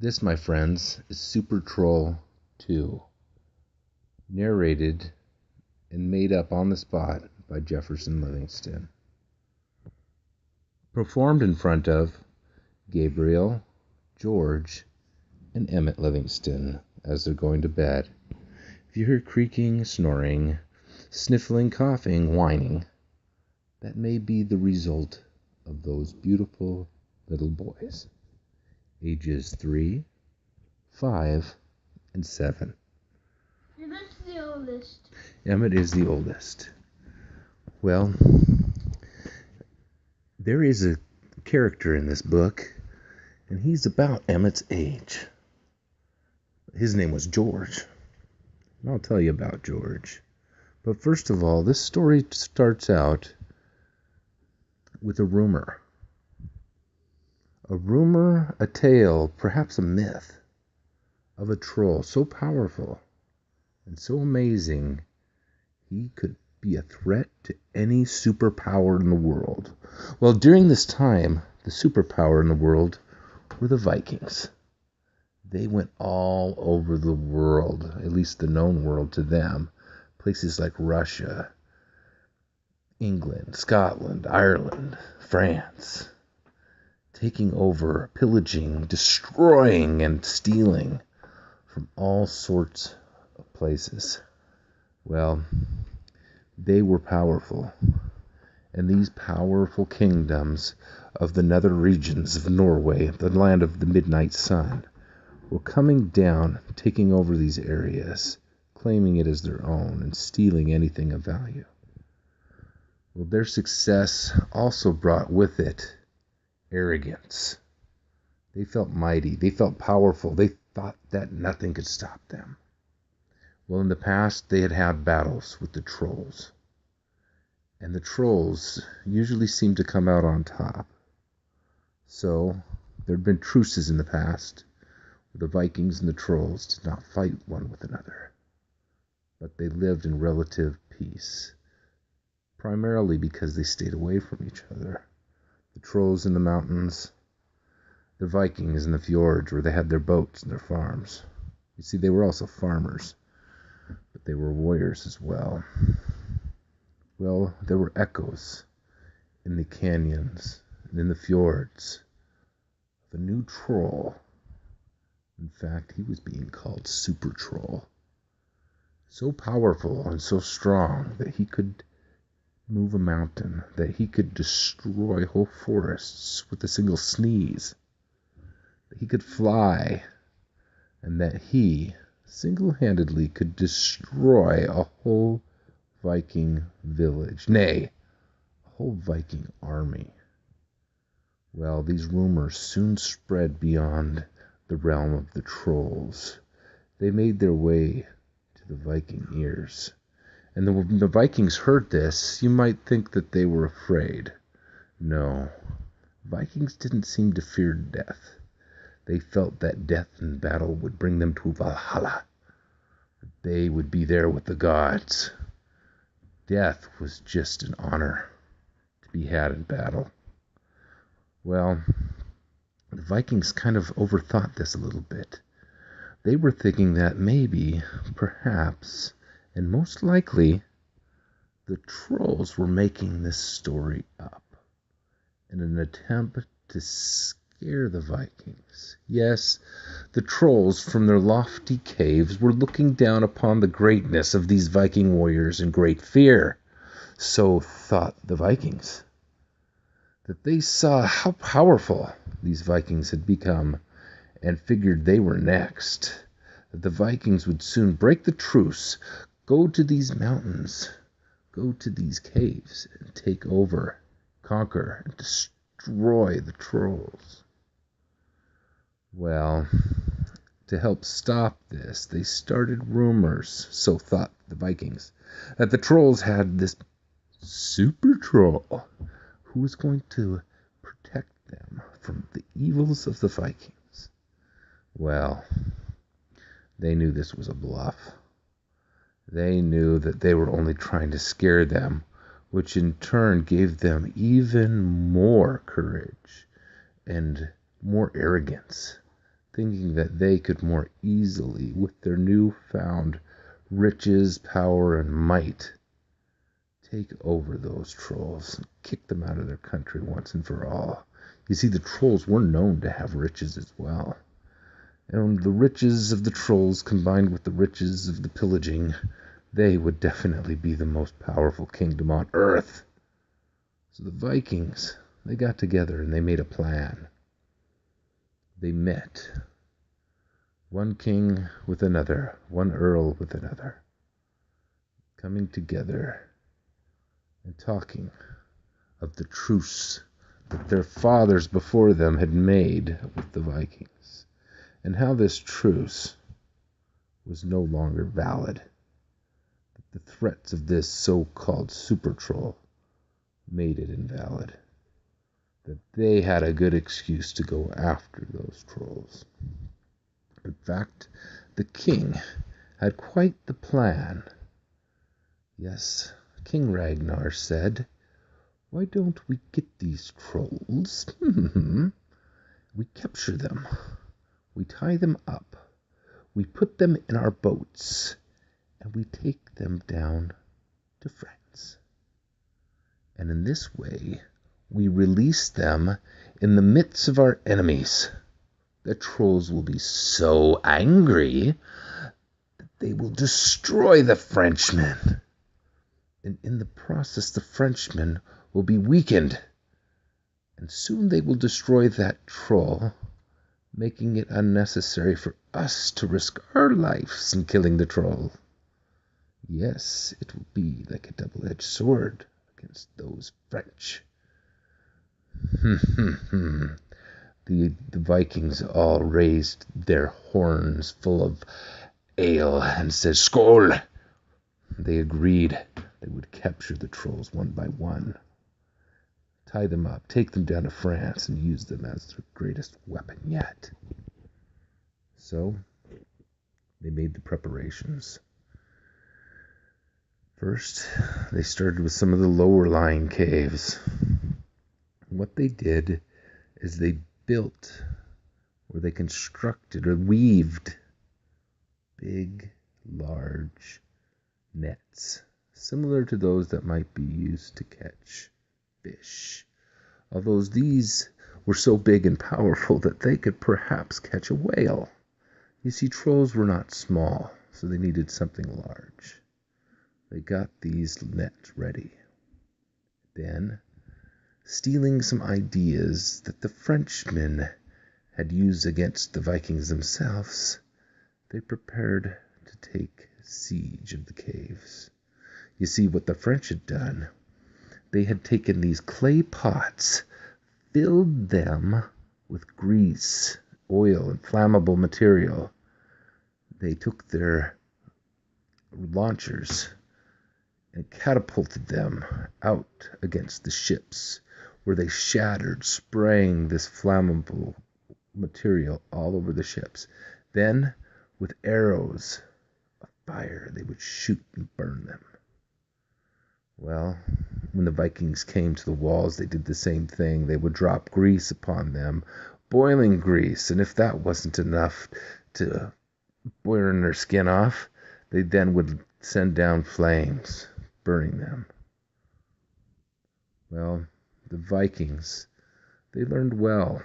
This, my friends, is Super Troll 2, narrated and made up on the spot by Jefferson Livingston. Performed in front of Gabriel, George, and Emmett Livingston as they're going to bed. If you hear creaking, snoring, sniffling, coughing, whining, that may be the result of those beautiful little boys, ages 3, 5, and 7. Emmett's the oldest. Emmett is the oldest. Well, there is a character in this book, and he's about Emmett's age. His name was George, and I'll tell you about George. But first of all, this story starts out with a rumor. A rumor, a tale, perhaps a myth, of a troll so powerful and so amazing he could be a threat to any superpower in the world. Well, during this time, the superpower in the world were the Vikings. They went all over the world, at least the known world to them. Places like Russia, England, Scotland, Ireland, France, taking over, pillaging, destroying, and stealing from all sorts of places. Well, they were powerful, and these powerful kingdoms of the nether regions of Norway, the land of the midnight sun, were coming down, taking over these areas, claiming it as their own, and stealing anything of value. Well, their success also brought with it arrogance. They felt mighty, they felt powerful, they thought that nothing could stop them. Well, in the past, they had had battles with the trolls, and the trolls usually seemed to come out on top. So, there had been truces in the past, where the Vikings and the trolls did not fight one with another, but they lived in relative peace, primarily because they stayed away from each other. The trolls in the mountains, the Vikings in the fjords where they had their boats and their farms. You see, they were also farmers, but they were warriors as well. Well, there were echoes in the canyons and in the fjords of a new troll. In fact, he was being called Super Troll. So powerful and so strong that he could move a mountain, that he could destroy whole forests with a single sneeze, that he could fly, and that he single-handedly could destroy a whole Viking village, nay, a whole Viking army. Well, these rumors soon spread beyond the realm of the trolls. They made their way to the Viking ears. And when the Vikings heard this, you might think that they were afraid. No, Vikings didn't seem to fear death. They felt that death in battle would bring them to Valhalla. They would be there with the gods. Death was just an honor to be had in battle. Well, the Vikings kind of overthought this a little bit. They were thinking that maybe, perhaps, and most likely, the trolls were making this story up in an attempt to scare the Vikings. Yes, the trolls from their lofty caves were looking down upon the greatness of these Viking warriors in great fear. So thought the Vikings. That they saw how powerful these Vikings had become and figured they were next. That the Vikings would soon break the truce, go to these mountains, go to these caves, and take over, conquer, and destroy the trolls. Well, to help stop this, they started rumors, so thought the Vikings, that the trolls had this super troll who was going to protect them from the evils of the Vikings. Well, they knew this was a bluff. They knew that they were only trying to scare them, which in turn gave them even more courage and more arrogance thinking that they could more easily, with their newfound riches, power, and might, take over those trolls and kick them out of their country once and for all. You see, the trolls were known to have riches as well. And the riches of the trolls combined with the riches of the pillaging, they would definitely be the most powerful kingdom on earth. So the Vikings, they got together and they made a plan. They met, one king with another, one earl with another, coming together and talking of the truce that their fathers before them had made with the Vikings, and how this truce was no longer valid. That the threats of this so-called super troll made it invalid. That they had a good excuse to go after those trolls. In fact, the king had quite the plan. Yes, King Ragnar said, "Why don't we get these trolls? We capture them. We tie them up. We put them in our boats. And we take them down to France. And in this way, we release them in the midst of our enemies. The trolls will be so angry that they will destroy the Frenchmen. And in the process, the Frenchmen will be weakened. And soon they will destroy that troll, making it unnecessary for us to risk our lives in killing the troll. Yes, it will be like a double-edged sword against those French." The Vikings all raised their horns full of ale and said, "Skål!" They agreed they would capture the trolls one by one, tie them up, take them down to France, and use them as their greatest weapon yet. So, they made the preparations. First, they started with some of the lower-lying caves. What they did is they built, or they constructed, or weaved big, large nets, similar to those that might be used to catch fish. Although these were so big and powerful that they could perhaps catch a whale. You see, trolls were not small, so they needed something large. They got these nets ready. Then, stealing some ideas that the Frenchmen had used against the Vikings themselves, they prepared to take siege of the caves. You see, what the French had done, they had taken these clay pots, filled them with grease, oil, and flammable material. They took their launchers and catapulted them out against the ships, where they shattered, spraying this flammable material all over the ships. Then, with arrows of fire, they would shoot and burn them. Well, when the Vikings came to the walls, they did the same thing. They would drop grease upon them, boiling grease, and if that wasn't enough to burn their skin off, they then would send down flames, burning them. Well, the Vikings, they learned well.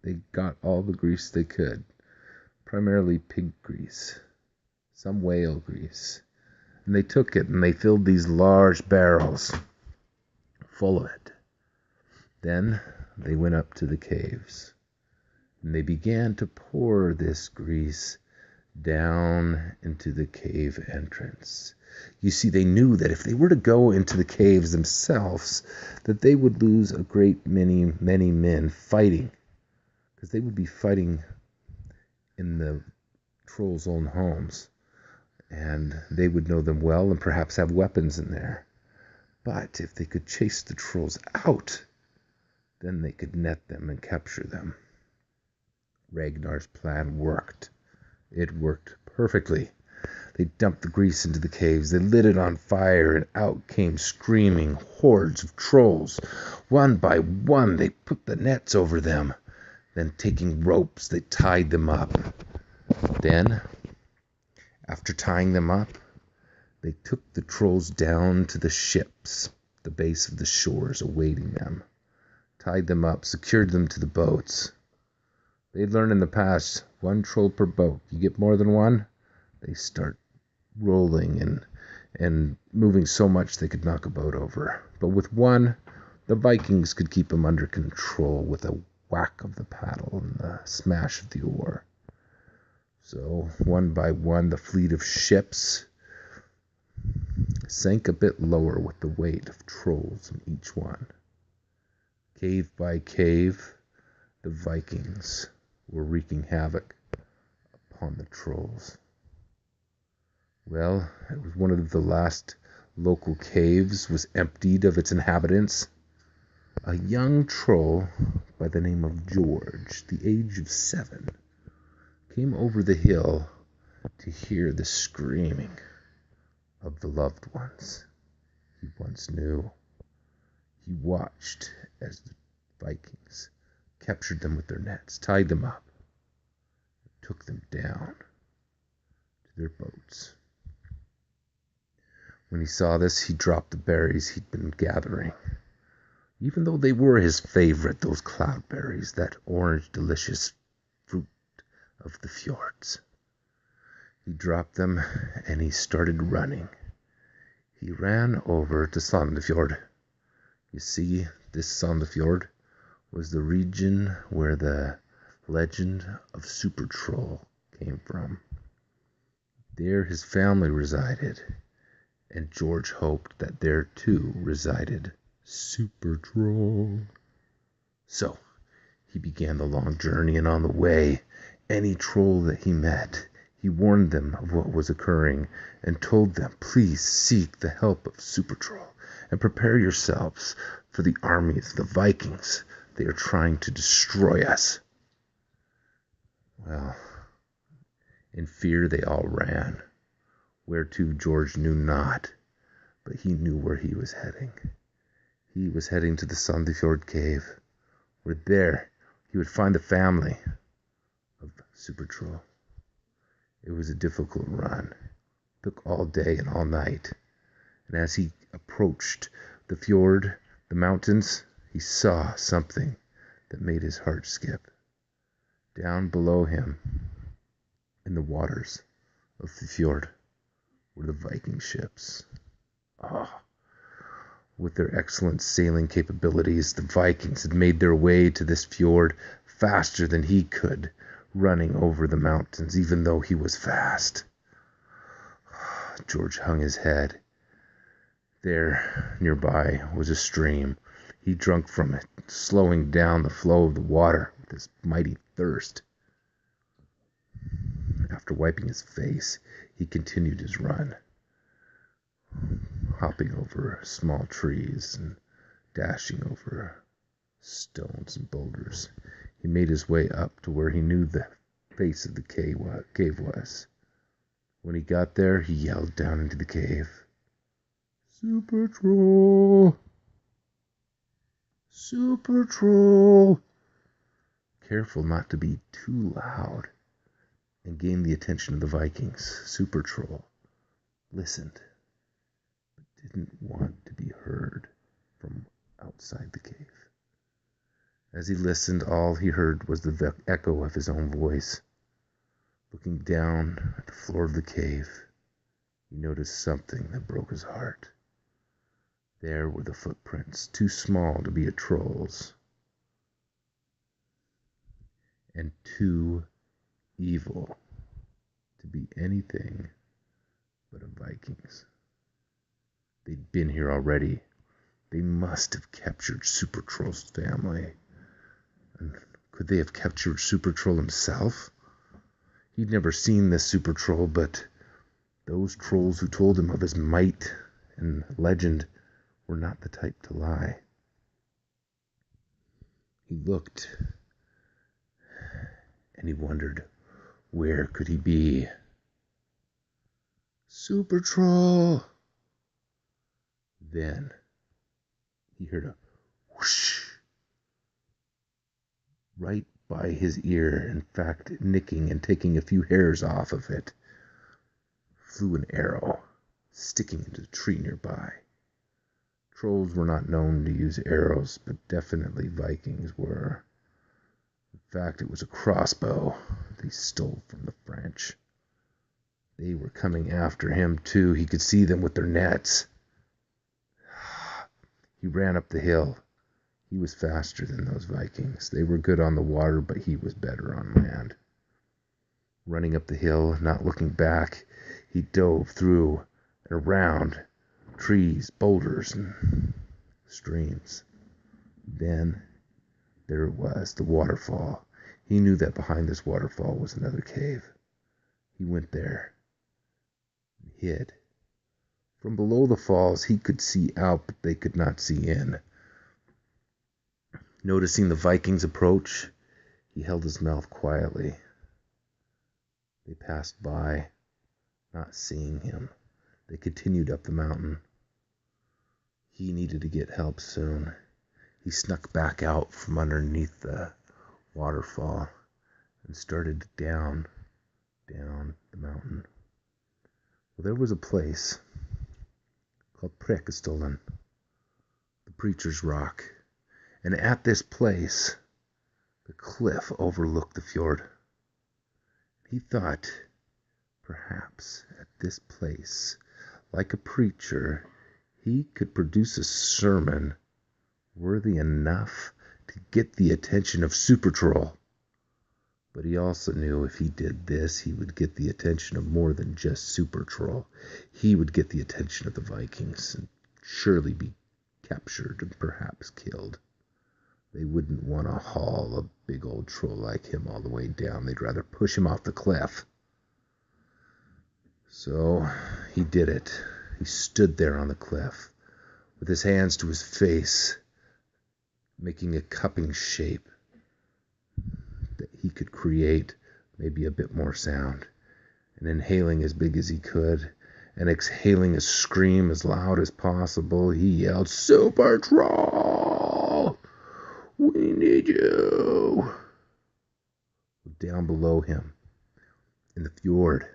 They got all the grease they could, primarily pig grease, some whale grease. And they took it and they filled these large barrels full of it. Then they went up to the caves and they began to pour this grease down into the cave entrance. You see, they knew that if they were to go into the caves themselves, that they would lose a great many men fighting, because they would be fighting in the trolls' own homes, and they would know them well and perhaps have weapons in there. But if they could chase the trolls out, then they could net them and capture them. Ragnar's plan worked. It worked perfectly. They dumped the grease into the caves, they lit it on fire, and out came screaming hordes of trolls. One by one, they put the nets over them. Then, taking ropes, they tied them up. Then, after tying them up, they took the trolls down to the ships, the base of the shores awaiting them, tied them up, secured them to the boats. They'd learned in the past, one troll per boat. You get more than one, they start rolling and moving so much they could knock a boat over. But with one, the Vikings could keep them under control with a whack of the paddle and the smash of the oar. So, one by one, the fleet of ships sank a bit lower with the weight of trolls in each one. Cave by cave, the Vikings were wreaking havoc upon the trolls. Well, it was one of the last local caves was emptied of its inhabitants. A young troll by the name of George, the age of 7, came over the hill to hear the screaming of the loved ones he once knew. He watched as the Vikings captured them with their nets, tied them up, and took them down to their boats. When he saw this, he dropped the berries he'd been gathering. Even though they were his favorite, those cloudberries, that orange, delicious fruit of the fjords. He dropped them and he started running. He ran over to Sandefjord. You see, this Sandefjord was the region where the legend of Super Troll came from. There his family resided, and George hoped that there too resided Super Troll. So he began the long journey, and on the way, any troll that he met, he warned them of what was occurring and told them, please seek the help of Super Troll and prepare yourselves for the armies of the Vikings. They are trying to destroy us. Well, in fear they all ran. Where to, George knew not, but he knew where he was heading. He was heading to the Sandefjord cave, where there he would find the family of Super Troll. It was a difficult run. It took all day and all night. And as he approached the fjord, the mountains, he saw something that made his heart skip. Down below him, in the waters of the fjord, were the Viking ships. With their excellent sailing capabilities, the Vikings had made their way to this fjord faster than he could, running over the mountains, even though he was fast. George hung his head. There, nearby, was a stream. He drank from it, slowing down the flow of the water with his mighty thirst. After wiping his face, he continued his run, hopping over small trees and dashing over stones and boulders. He made his way up to where he knew the face of the cave was. When he got there, he yelled down into the cave, Super Troll! Super Troll! Careful not to be too loud and gain the attention of the Vikings. Super Troll listened, but didn't want to be heard from outside the cave. As he listened, all he heard was the echo of his own voice. Looking down at the floor of the cave, he noticed something that broke his heart. There were the footprints, too small to be a troll's, and too evil to be anything but a Viking's. They'd been here already. They must have captured Super Troll's family. And could they have captured Super Troll himself? He'd never seen this Super Troll, but those trolls who told him of his might and legend were not the type to lie. He looked, and he wondered, where could he be? Super Troll! Then he heard a whoosh right by his ear, in fact, nicking and taking a few hairs off of it, flew an arrow, sticking into the tree nearby. Trolls were not known to use arrows, but definitely Vikings were. In fact, it was a crossbow they stole from the French. They were coming after him, too. He could see them with their nets. He ran up the hill. He was faster than those Vikings. They were good on the water, but he was better on land. Running up the hill, not looking back, he dove through and around trees, boulders, and streams. Then there it was, the waterfall. He knew that behind this waterfall was another cave. He went there and hid. From below the falls, he could see out, but they could not see in. Noticing the Vikings approach, he held his mouth quietly. They passed by, not seeing him. They continued up the mountain. He needed to get help soon. He snuck back out from underneath the waterfall and started down the mountain. Well, there was a place called Prekestolen, the Preacher's Rock. And at this place, the cliff overlooked the fjord. He thought, perhaps at this place, like a preacher, he could produce a sermon worthy enough to get the attention of Super Troll. But he also knew if he did this, he would get the attention of more than just Super Troll. He would get the attention of the Vikings and surely be captured and perhaps killed. They wouldn't want to haul a big old troll like him all the way down. They'd rather push him off the cliff. So he did it. He stood there on the cliff with his hands to his face, making a cupping shape that he could create maybe a bit more sound, and inhaling as big as he could and exhaling a scream as loud as possible, he yelled, "Super Troll! We need you!" Down below him, in the fjord,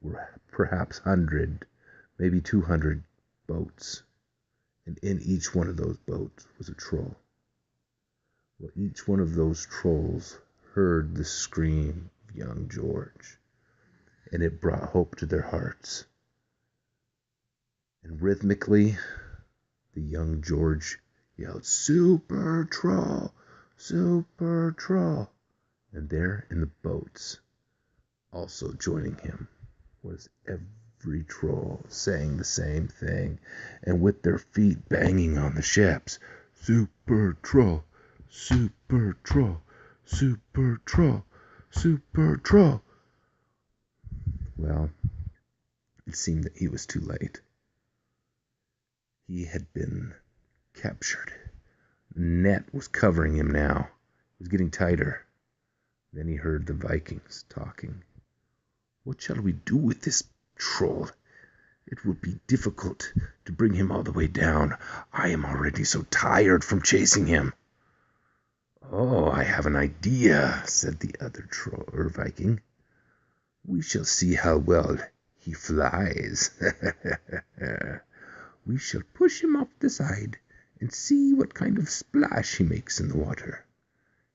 were perhaps 100, maybe 200 boats. And in each one of those boats was a troll. Well, each one of those trolls heard the scream of young George, and it brought hope to their hearts. And rhythmically, the young George yelled, "Super Troll! Super Troll!" And there in the boats, also joining him, was every troll saying the same thing, and with their feet banging on the ships. "Super Troll! Super Troll! Super Troll! Super Troll!" Well, it seemed that he was too late. He had been captured. The net was covering him now. It was getting tighter. Then he heard the Vikings talking. "What shall we do with this troll? It will be difficult to bring him all the way down. I am already so tired from chasing him." "Oh, I have an idea," said the other Viking. "We shall see how well he flies. We shall push him off the side and see what kind of splash he makes in the water.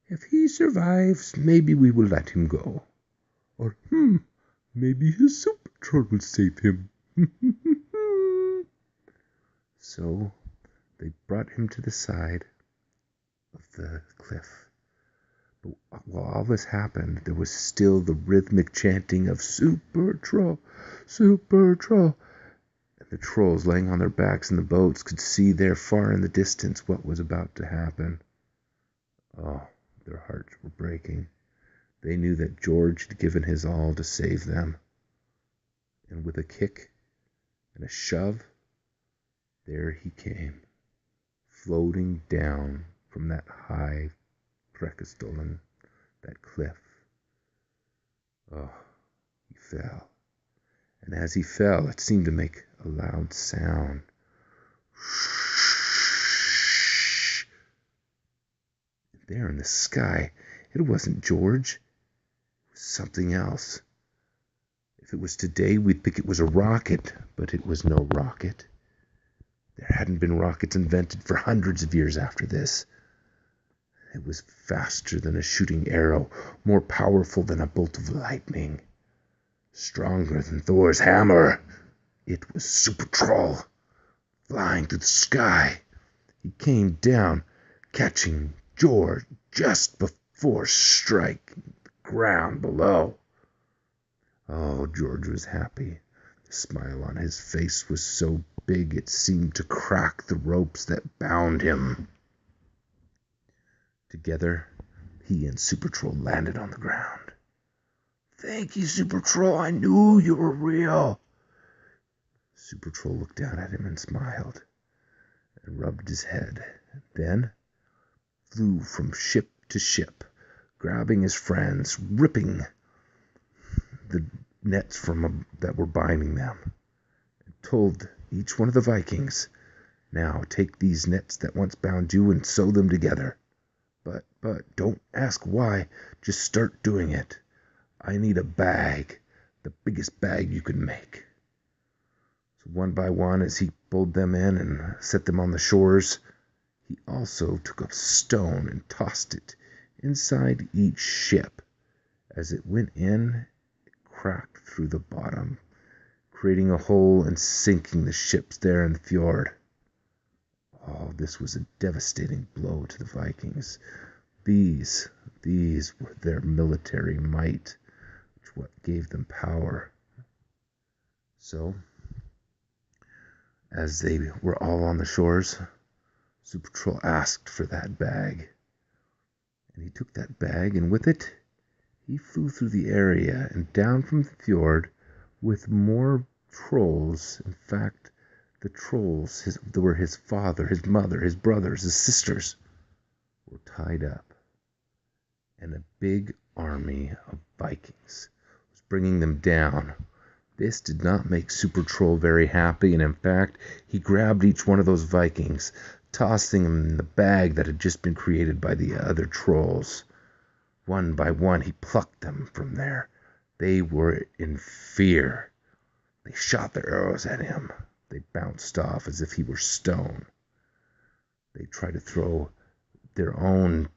If he survives, maybe we will let him go. Or, maybe his super troll will save him." So they brought him to the side of the cliff. But while all this happened, there was still the rhythmic chanting of "Super Troll! Super Troll!" And the trolls laying on their backs in the boats could see there far in the distance what was about to happen. Oh, their hearts were breaking. They knew that George had given his all to save them. And with a kick and a shove, there he came, floating down from that high Prekestolen, that cliff. Oh, he fell. And as he fell, it seemed to make a loud sound. There in the sky, It wasn't George. It was something else. If it was today, we'd think it was a rocket, but it was no rocket. There hadn't been rockets invented for hundreds of years after this. It was faster than a shooting arrow, more powerful than a bolt of lightning, stronger than Thor's hammer. It was Super Troll, flying through the sky. He came down, catching George just before striking the ground below. Oh, George was happy. The smile on his face was so big it seemed to crack the ropes that bound him. Together, he and Super Troll landed on the ground. "Thank you, Super Troll. I knew you were real." Super Troll looked down at him and smiled and rubbed his head. Then flew from ship to ship, grabbing his friends, ripping the nets from that were binding them, and told each one of the Vikings, "Now take these nets that once bound you and sew them together. But don't ask why, just start doing it. I need a bag, the biggest bag you can make." So one by one, as he pulled them in and set them on the shores, he also took a stone and tossed it inside each ship. As it went in, it cracked through the bottom, creating a hole and sinking the ships there in the fjord. Oh, this was a devastating blow to the Vikings. These were their military might, which what gave them power. So, as they were all on the shores, Super Troll asked for that bag. And he took that bag, and with it, he flew through the area and down from the fjord with more trolls. In fact, the trolls were his father, his mother, his brothers, his sisters, were tied up. And a big army of Vikings was bringing them down. This did not make Super Troll very happy, and in fact, he grabbed each one of those Vikings, tossing them in the bag that had just been created by the other trolls. One by one, he plucked them from there. They were in fear. They shot their arrows at him. They bounced off as if he were stone. They tried to throw their own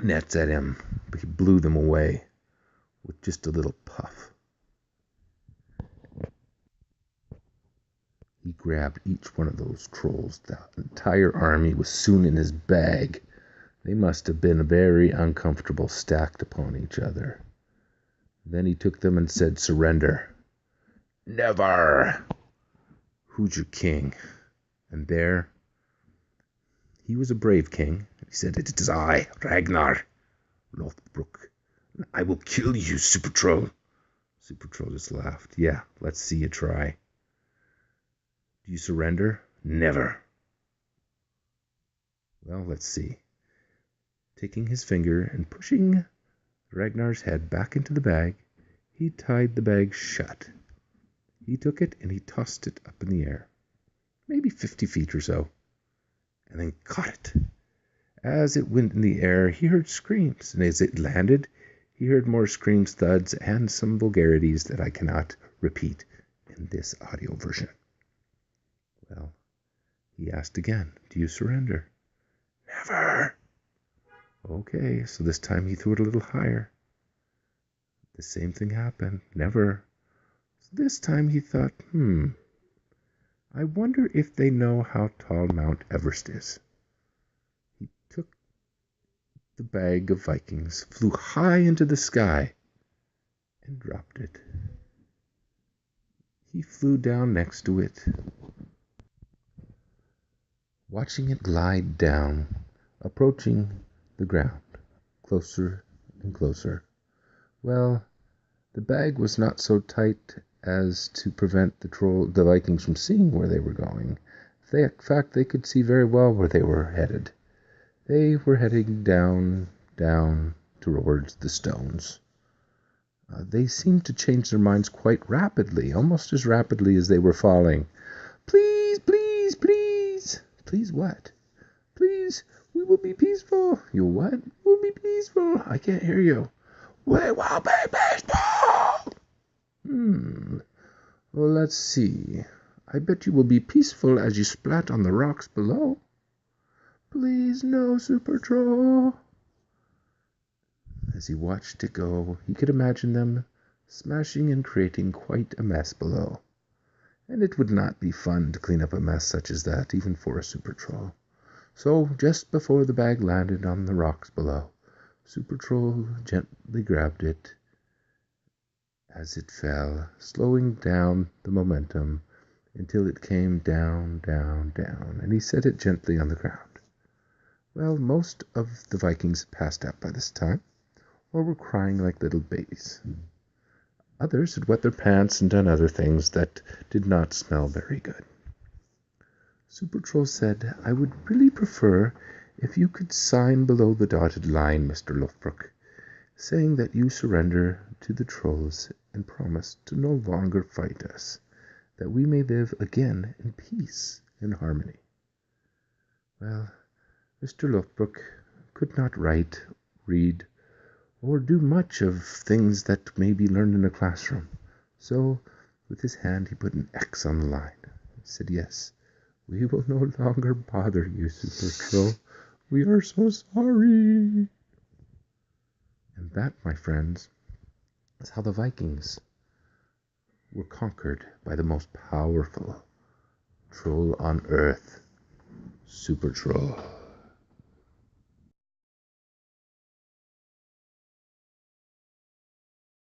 nets at him, but he blew them away with just a little puff. He grabbed each one of those trolls. The entire army was soon in his bag. They must have been very uncomfortable, stacked upon each other. Then he took them and said, "Surrender." "Never." "Who's your king?" And there, he was a brave king. He said, "It is I, Ragnar Lothbrok. I will kill you, Super Troll." Super Troll just laughed. "Yeah, let's see you try." "Do you surrender?" "Never." "Well, let's see." Taking his finger and pushing Ragnar's head back into the bag, he tied the bag shut. He took it and he tossed it up in the air, maybe 50 feet or so, and then caught it. As it went in the air, he heard screams, and as it landed, he heard more screams, thuds, and some vulgarities that I cannot repeat in this audio version. Well, he asked again, "Do you surrender?" "Never." Okay, so this time he threw it a little higher. The same thing happened. "Never." So this time he thought, I wonder if they know how tall Mount Everest is. He took the bag of Vikings, flew high into the sky, and dropped it. He flew down next to it, watching it glide down, approaching the ground, closer and closer. Well, the bag was not so tight as to prevent the Vikings from seeing where they were going. In fact, they could see very well where they were headed. They were heading down towards the stones. They seemed to change their minds quite rapidly, almost as rapidly as they were falling. "Please, please, please." "Please what?" "Please, We will be peaceful. You what? We'll be peaceful. I can't hear you. We will be peaceful. Well, let's see. I bet you will be peaceful as you splat on the rocks below. Please, no, Super Troll. As he watched it go, he could imagine them smashing and creating quite a mess below. And it would not be fun to clean up a mess such as that, even for a Super Troll. So, just before the bag landed on the rocks below, Super Troll gently grabbed it as it fell, slowing down the momentum until it came down, down, down, and he set it gently on the ground. Well, most of the Vikings passed out by this time, or were crying like little babies. Others had wet their pants and done other things that did not smell very good. Super Troll said, I would really prefer if you could sign below the dotted line, Mr. Lothbrok, saying that you surrender to the trolls and promise to no longer fight us, that we may live again in peace and harmony. Well, Mr. Lothbrok could not write, read, or do much of things that may be learned in a classroom. So, with his hand, he put an X on the line. He said, yes, we will no longer bother you, Super Troll. We are so sorry. And that, my friends, is how the Vikings were conquered by the most powerful troll on earth, Super Troll.